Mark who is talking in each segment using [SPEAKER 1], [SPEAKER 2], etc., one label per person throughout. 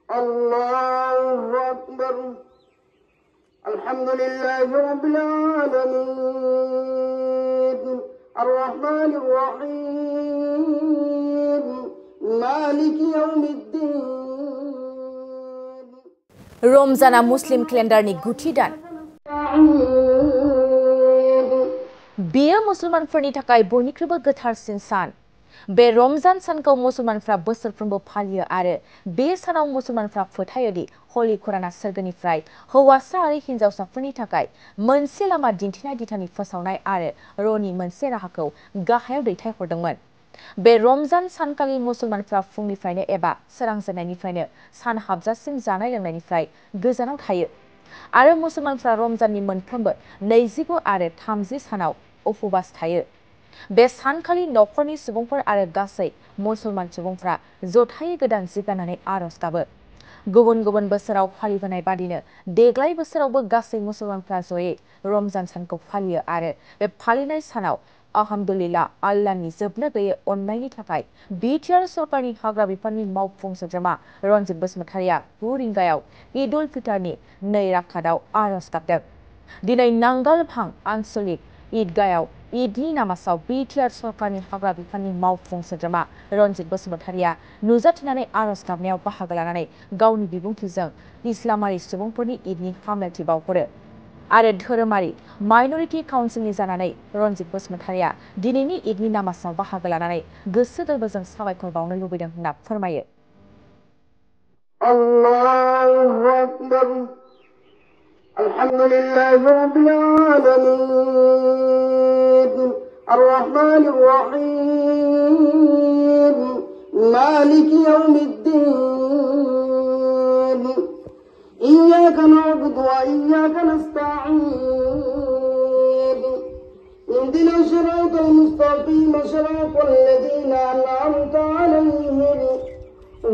[SPEAKER 1] الله أكبر الحمد لله رب العالمين الرحمن الرحيم مالك يوم الدين
[SPEAKER 2] रमजाना मुस्लिम केलेन्डारनि गुथि दान बेयो मुसलमानफोरनि थाखाय बयनिख्रुइबो गोथारसिन सान बे रमजान सानखौ मुसलमानफ्रा बोसोरफ्रोमबो फालियो आरो बे सानाव मुसलमानफ्रा फोथायो दि हलि कुराना सोरगोनिफ्राय हौवासा आरो हिनजावसाफोरनि थाखाय मोनसे लामा दिन्थिनाय दिथानि फोसावनाय आरो र'नि मोनसे राहाखौ गाहायाव दैथायहरदोंमोन। बे रमजान सानखालि मुसलमानफ्रा फुंनिफ्रायनो एबा सोरांजेननायनिफ्रायनो सान हाबजासिम जानाय लोंनायनिफ्राय गोजानाव थायो आरो मुसलमानफ्रा रमजाननि मोनफ्रोमबो 29 आरो 30 सानाव उपवास थायो। बे सानखालि नखरनि सुबुंफोर आरो गासै मुसलमान सुबुंफ्रा जथायै गोदान जि गाननानै आरज गाबो। गुबुन गुबुन बोसोराव फालिबोनाय बादिनो देग्लाय बोसोरावबो गासै मुसलमानफ्रा जयै रमजान सानखौ फालियो आरो बे फालिनाय सानाव आलहामदुलिल्लाह आल्लाहनि जोबनो गैयै अननायनि थाखाय बिटिआर सरकारनि हाग्रा बिफाननि मावफुं सोद्रोमा रनजित बसुमतारिया 9 रिंगायाव ईद उल फितरनि 2 राकातआव आरज गाबदों। दिनै नांगालभां आन्सलिक ईदगाहआव ईदनि नामाजाव बिटिआर सरकारनि हाग्रा बिफाननि मावफुं सोद्रोमा रनजित बसुमतारिया नुजाथिनानै आरज गाबनायाव बाहागो लानानै गावनि बिबुंथिजों इस्लामारि सुबुंफोरनि ईदनि हामलायथि बावहरो आरो धोरोमारि माइनरिटि काउन्सिलनि जानानै रनजित बसुमतारिया दिनैनि ईदनि नामाजाव बाहागो लानानै गोसो गोरबोजों साबायखर बावनो लुबैदों होनना फोरमायो।
[SPEAKER 1] الله أكبر الحمد لله رب العالمين الرحمن الرحيم مالك يوم الدين إياك نعبد وإياك نستعين اهدنا الصراط المستقيم صراط الذين أنعمت عليهم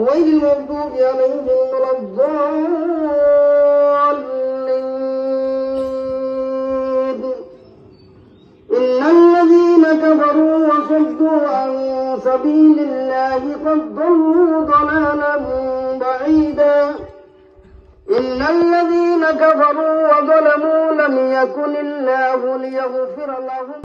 [SPEAKER 1] غير المغضوب عليهم ولا الضالين إن الذين كفروا وصدوا عن سبيل الله قد ضلوا ضلالا بعيدا إن الذين كفروا وظلموا لم يكن الله ليغفر لهم